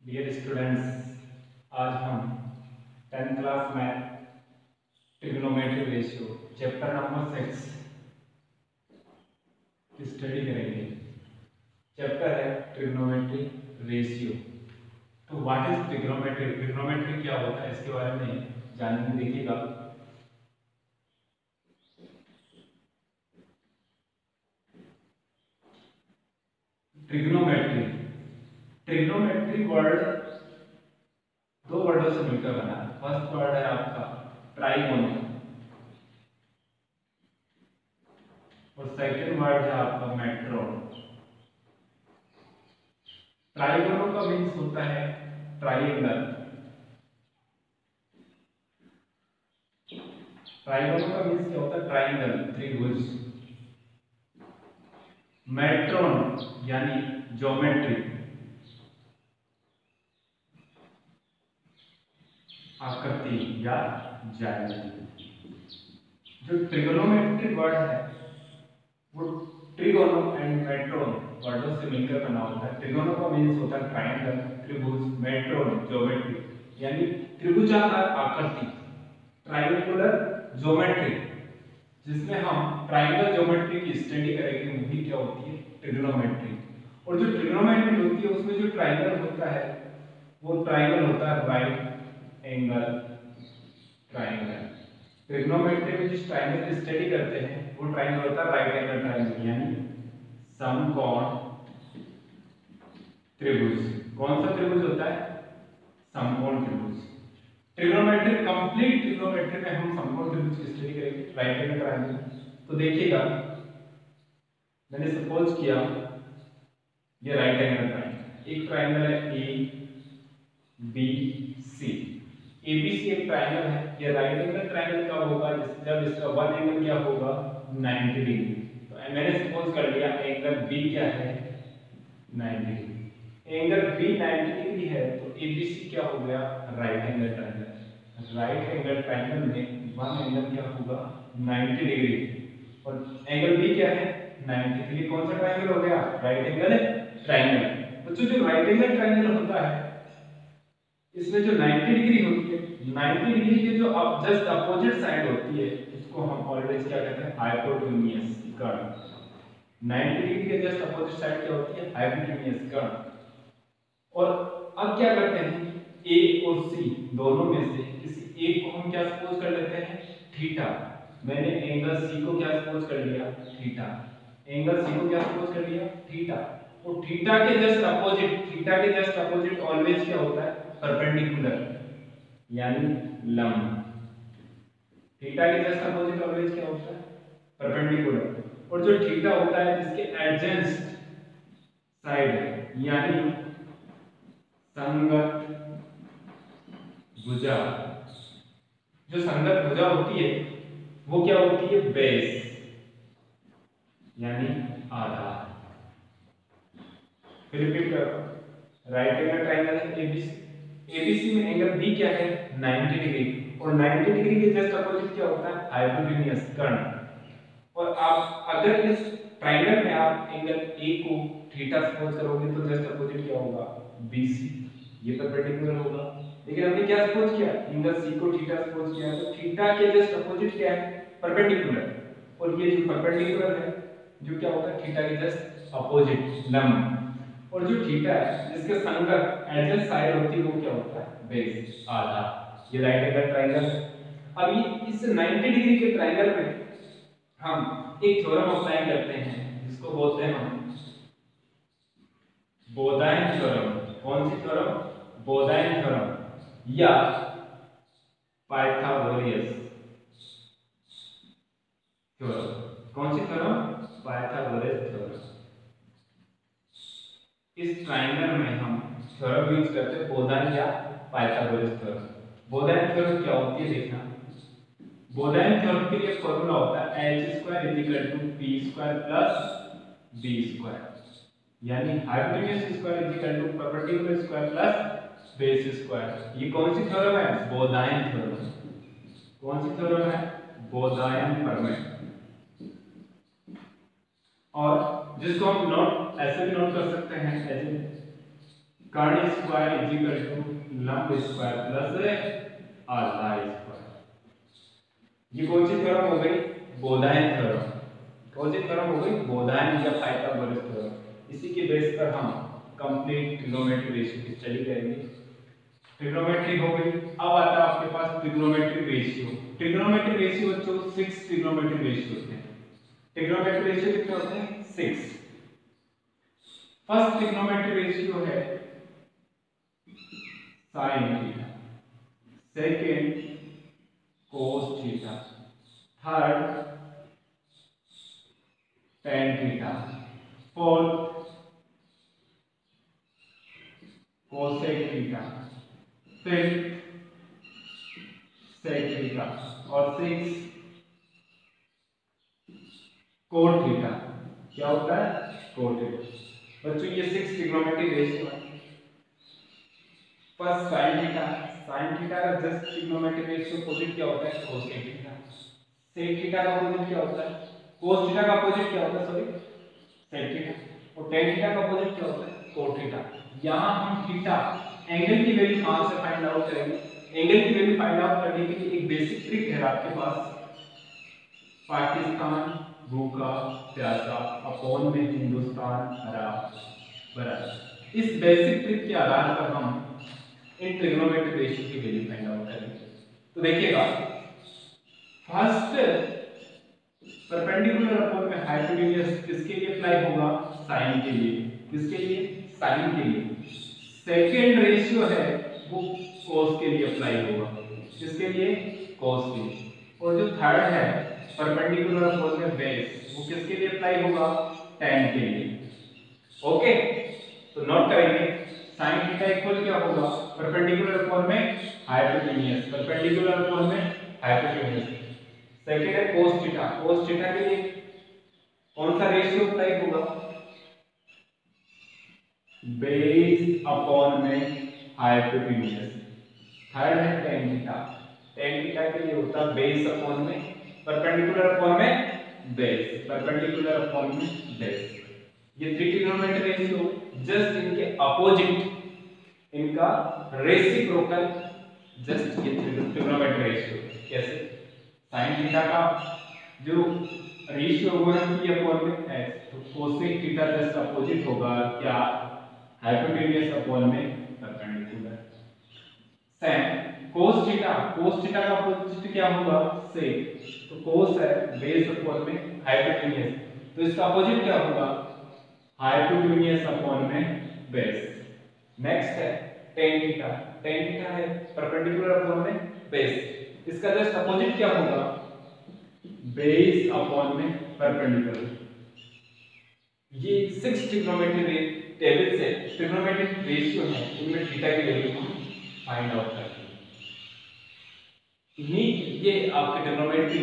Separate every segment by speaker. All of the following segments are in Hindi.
Speaker 1: डियर स्टूडेंट्स, आज हम 10th class math trigonometry ratio chapter number 6 की स्टडी करेंगे। चैप्टर है ट्रिग्नोमेट्री रेशियो। तो व्हाट इज ट्रिग्नोमेट्री? ट्रिग्नोमेट्री क्या होता है इसके बारे में जानने देखिएगा। ट्रिग्नोमेट्री ट्रिग्नोमेट्री वर्ड दो वर्डों से मिलकर बना है। फर्स्ट वर्ड है आपका ट्राइगोनल और सेकंड वर्ड है आपका मेट्रोन। ट्राइगोनल का मीन्स होता है ट्राइंगल। ट्राइगोनल का मीन्स क्या होता है? ट्राइंगल, त्रिभुज। मेट्रोन यानी ज्योमेट्री, आकृति या ज्यामिति। जो ट्रिगोनोमेट्री वर्ड है वो ट्रिगोनो एंड मेट्रोन वर्डों से मिलकर बना होता है। ट्रिगोनो का मीन्स होता है ट्राइंगल, त्रिभुज, मेट्रोन ज्योमेट्री यानी त्रिभुजाकार आकृति, ट्राइंगुलर ज्योमेट्री। जिसमें हम ट्राइंगल ज्योमेट्री की स्टडी करेंगे वही क्या होती है? ट्रिगोनोमेट्री। और जो ट्रिगोनोमेट्री होती है उसमें जो ट्राइंगल होता है वो ट्राइंगल होता है राइट एंगल ट्राइंगल। ट्रिग्नोमेट्री में जिस ट्राइंगल की स्टडी करते हैं वो ट्राइंगल होता है राइट एंगल ट्राइंगल यानी समकोण त्रिभुज। कौन सा त्रिभुज होता है? समकोण त्रिभुज। ट्रिग्नोमेट्री, कंप्लीट ट्रिग्नोमेट्री में हम समकोण त्रिभुज की स्टडी करेंगे, राइट एंगल ट्राइंगल। तो देखिएगा, मैंने सपोज किया ये राइट एंगल ट्राइंगल, एक ट्राइंगल है ए बी सी। एबीसी एक ट्राइंगल है। ये राइट एंगल ट्राइंगल कब होगा? जब इसका वन एंगल क्या होगा? 90 डिग्री। तो मैंने सपोज कर लिया एंगल बी क्या है? 90 डिग्री। एंगल बी 90 डिग्री है तो एबीसी क्या हो गया? Right angle triangle. Right angle triangle में वन एंगल क्या होगा? 90 डिग्री। और एंगल बी क्या है? 90 डिग्री। कौन सा ट्राइंगल हो गया? Right angle triangle. बच्चों जो राइट एंगल ट्राइंगल होता है इसमें जो 90 डिग्री होती है, 90 डिग्री के जो अब जस्ट अपोजिट साइड होती है उसको हम ऑलवेज क्या कहते हैं? Hypotenuse curve. 90 डिग्री के जस्ट अपोजिट साइड क्या होती है? Hypotenuse curve. और अब क्या करते हैं? ए और सी दोनों में से किसी एक को हम क्या सपोज कर लेते हैं? थीटा। मैंने एंगल सी को क्या सपोज कर लिया? थीटा। एंगल सी को क्या सपोज कर लिया? थीटा। तो थीटा के जस्ट अपोजिट ऑलवेज क्या होता है? परपेंडिकुलर यानी लंब। थीटा के जस्ट अपोजिट ऑलवेज क्या होता है? परपेंडिकुलर। और जो थीटा होता है जिसके एडजेंस्ट साइड यानी संगत भुजा, जो संगत भुजा होती है वो क्या होती है? बेस यानी आधार। फिर रिपीट करो, राइट एंगल ट्राइंगल है एबीसी। एबीसी में एंगल बी क्या है? 90 डिग्री। और 90 डिग्री के जस्ट अपोजिट क्या होता है? Hypotenuse curve. और आप अगर इस ट्राइंगल में आप एंगल ए को थीटा सपोज करोगे तो जस्ट अपोजिट क्या होगा? बीसी। ये परपेंडिकुलर होगा। लेकिन हमने क्या सपोज किया? एंगल सी को थीटा सपोज किया तो थीटा के जस्ट अपोजिट क्या है? परपेंडिकुलर। और ये जो परपेंडिकुलर है जो क्या होता है? थीटा के जस्ट अपोजिट लंब। और जो थीटा है जिसके संगत एडजेंट साइड होती है वो क्या होता है? बेस, आधार। ये राइट एंगल ट्राइंगल। अब ये इस 90 डिग्री के ट्राइंगल में हम एक थ्योरम अप्लाई करते हैं जिसको बोलते हैं हम बोधायन थ्योरम। कौन सी थ्योरम? बोधायन थ्योरम या पाइथागोरस थ्योरम। कौन सी थ्योरम? Pythagoras theorem. इस ट्राइंगल में हम थ्योरम यूज करते हैं बोधायन या पाइथागोरस थ्योरम। बोधायन थ्योरम क्या होती है देखना। बोधायन थ्योरम के लिए फॉर्मूला होता है h² = p² + b², यानी hypotenuse square = perpendicular square plus base square. ये कौन सी थ्योरम है? बोधायन थ्योरम। कौन सी थ्योरम है? बोधायन प्रमेय। और जिसको हम नोट ऐसे भी नोट कर सकते हैं एज कर्ण स्क्वायर इज इक्वल टू लंब स्क्वायर प्लस आधा स्क्वायर। ये कौन सी थ्योरम हो गई? बोधायन थ्योरम। कौन सी थ्योरम हो गई? बोधायन या पाइथागोरस थ्योरम। इसी के बेस पर हम कंप्लीट ट्रिग्नोमेट्री रेशियो की स्टडी करेंगे। ट्रिग्नोमेट्री हो गई। अब आता है आपके पास ट्रिग्नोमेट्री रेशियो। ट्रिग्नोमेट्री रेशियो बच्चों 6 ट्रिग्नोमेट्री रेशियो होते हैं। ट्रिग्नोमेट्री रेशियो कितने होते हैं? 6। फर्स्ट ट्रिग्नोमेट्री रेशियो है sine theta, second cos theta, third tan theta, fourth cosec theta, fifth sec theta और सिक्स कोट थीटा। क्या होता है? Cot theta. बच्चों ये 6 ट्रिग्नोमेट्री रेशियो है। First sine theta, sine theta का जस्ट ट्रिग्नोमेट्री रेशियो अपोजिट क्या होता है? Cosec theta. सेक थीटा का अपोजिट क्या होता है? कोस थीटा का अपोजिट क्या होता है? Sorry, sec theta. और टेन थीटा का अपोजिट क्या होता है? Cot theta. यहां हम थीटा एंगल की वैल्यू कहां से फाइंड आउट करेंगे? एंगल की वैल्यू फाइंड आउट करने के लिए एक बेसिक ट्रिक है आपके पास। पाकिस्तान भूखा प्यासा अपॉन में हिंदुस्तान हरा भरा। इस बेसिक ट्रिक के आधार पर हम इन ट्रिग्नोमेट्री रेशियो की वैल्यू फाइंड आउट करेंगे। तो देखिएगा, फर्स्ट परपेंडिकुलर अपॉन में हाइपोटेन्यूज किसके लिए अप्लाई होगा? साइन के लिए। किसके लिए? साइन के लिए। सेकंड रेशियो है वो कोस के लिए अप्लाई होगा। किसके लिए? कोस के लिए। और जो थर्ड है परपेंडिकुलर अपॉन में बेस, वो किसके लिए अप्लाई होगा? tan के लिए। ओके, तो नोट करेंगे sin थीटा इक्वल क्या होगा? परपेंडिकुलर अपॉन में हाइपोटेन्यूज, परपेंडिकुलर अपॉन में हाइपोटेन्यूज। सेकंड है cos थीटा, cos थीटा के लिए कौन सा रेशियो अप्लाई होगा? बेस अपॉन में हाइपोटेन्यूज। थर्ड है tan थीटा, tan थीटा के लिए होता है बेस अपॉन में परपेंडिकुलर अपॉन में बेस, परपेंडिकुलर अपॉन में बेस। ये 3 ट्रिग्नोमेट्री रेशियो जस्ट इनके अपोजिट, इनका रेसिप्रोकल जस्ट ये ट्रिग्नोमेट्री रेशियो। कैसे? sin थीटा का जो रेशियो होगा p अपॉन में x, तो कोसेक थीटा जस्ट अपोजिट होगा क्या? हाइपोटेन्यूज अपॉन में perpendicular. Same cos theta, cos theta का अपोजिट क्या होगा? सेक। तो cos है बेस अपॉन में हाइपोटेन्यूज, तो इसका अपोजिट क्या होगा? हाइपोटेन्यूज अपॉन में बेस। नेक्स्ट है tan थीटा, tan थीटा है परपेंडिकुलर अपॉन में बेस, इसका जस्ट अपोजिट क्या होगा? बेस अपॉन में परपेंडिकुलर। ये 6 ट्रिग्नोमेट्री टेबल से ट्रिग्नोमेट्री रेशियो है, इनमें थीटा की वैल्यू हम फाइंड आउट करते हैं। ये आपके ट्रिग्नोमेट्री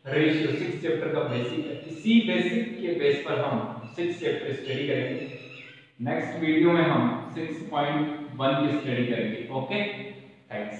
Speaker 1: रेशियो 6 चैप्टर का बेसिक है। इसी बेसिक के बेस पर हम 6 चैप्टर स्टडी करेंगे। नेक्स्ट वीडियो में हम 6.1 की स्टडी करेंगे। Okay, thanks.